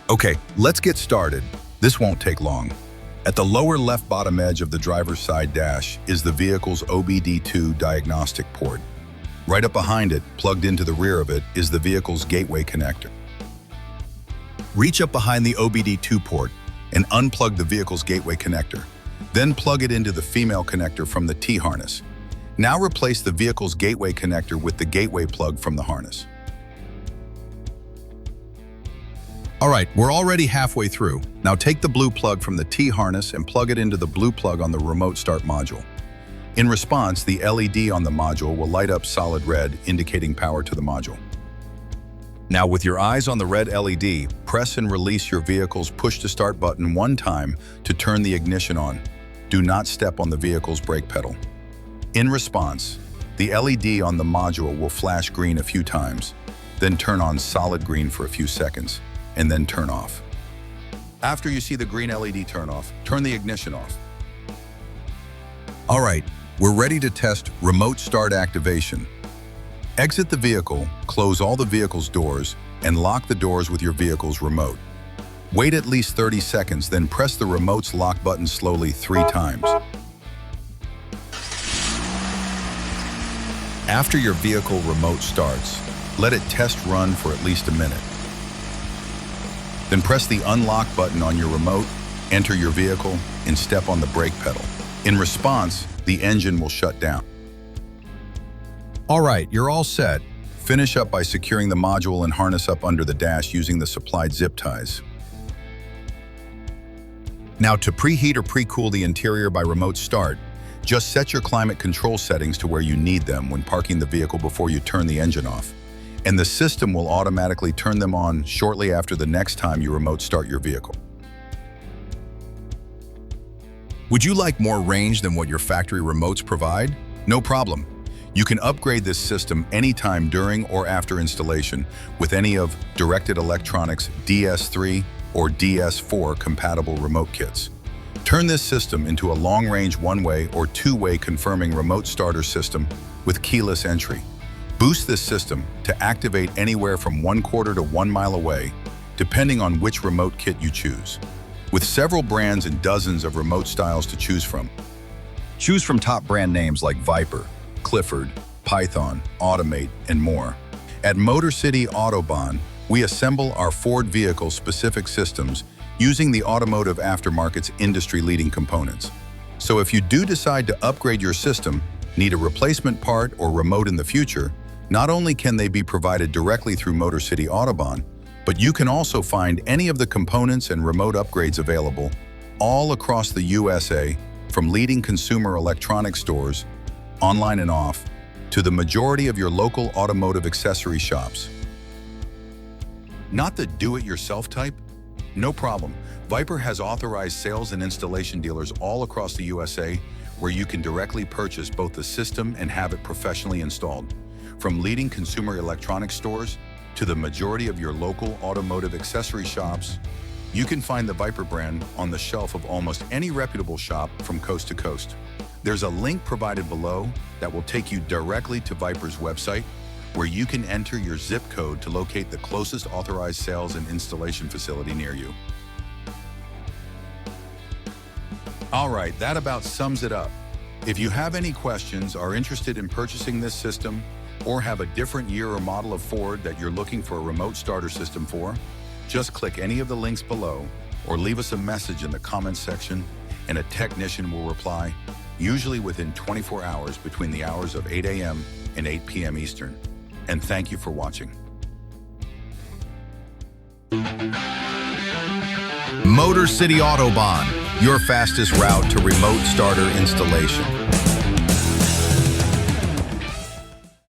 Okay, let's get started. This won't take long. At the lower left bottom edge of the driver's side dash is the vehicle's OBD2 diagnostic port. Right up behind it, plugged into the rear of it, is the vehicle's gateway connector. Reach up behind the OBD2 port and unplug the vehicle's gateway connector. Then plug it into the female connector from the T-harness. Now replace the vehicle's gateway connector with the gateway plug from the harness. All right, we're already halfway through. Now take the blue plug from the T-harness and plug it into the blue plug on the remote start module. In response, the LED on the module will light up solid red, indicating power to the module. Now with your eyes on the red LED, press and release your vehicle's push-to-start button one time to turn the ignition on. Do not step on the vehicle's brake pedal. In response, the LED on the module will flash green a few times, then turn on solid green for a few seconds, and then turn off. After you see the green LED turn off, turn the ignition off. All right, we're ready to test remote start activation. Exit the vehicle, close all the vehicle's doors, and lock the doors with your vehicle's remote. Wait at least 30 seconds, then press the remote's lock button slowly 3 times. After your vehicle remote starts, let it test run for at least a minute. Then press the unlock button on your remote, enter your vehicle, and step on the brake pedal. In response, the engine will shut down. All right, you're all set. Finish up by securing the module and harness up under the dash using the supplied zip ties. Now to preheat or pre-cool the interior by remote start, just set your climate control settings to where you need them when parking the vehicle before you turn the engine off. And the system will automatically turn them on shortly after the next time you remote start your vehicle. Would you like more range than what your factory remotes provide? No problem. You can upgrade this system anytime during or after installation with any of Directed Electronics DS3 or DS4 compatible remote kits. Turn this system into a long-range one-way or two-way confirming remote starter system with keyless entry. Boost this system to activate anywhere from 1/4 to 1 mile away, depending on which remote kit you choose. With several brands and dozens of remote styles to choose from. Choose from top brand names like Viper, Clifford, Python, Automate, and more. At MTRCITY Autobahn, we assemble our Ford vehicle-specific systems using the automotive aftermarket's industry-leading components. So if you do decide to upgrade your system, need a replacement part or remote in the future, not only can they be provided directly through MTRCITY Autobahn, but you can also find any of the components and remote upgrades available all across the USA, from leading consumer electronics stores, online and off, to the majority of your local automotive accessory shops. Not the do-it-yourself type? No problem. Viper has authorized sales and installation dealers all across the USA where you can directly purchase both the system and have it professionally installed. From leading consumer electronics stores to the majority of your local automotive accessory shops, you can find the Viper brand on the shelf of almost any reputable shop from coast to coast. There's a link provided below that will take you directly to Viper's website, where you can enter your zip code to locate the closest authorized sales and installation facility near you. All right, that about sums it up. If you have any questions, are interested in purchasing this system, or have a different year or model of Ford that you're looking for a remote starter system for, just click any of the links below or leave us a message in the comments section and a technician will reply, usually within 24 hours between the hours of 8 a.m. and 8 p.m. Eastern. And thank you for watching. MTRCITY Autobahn, your fastest route to remote starter installation.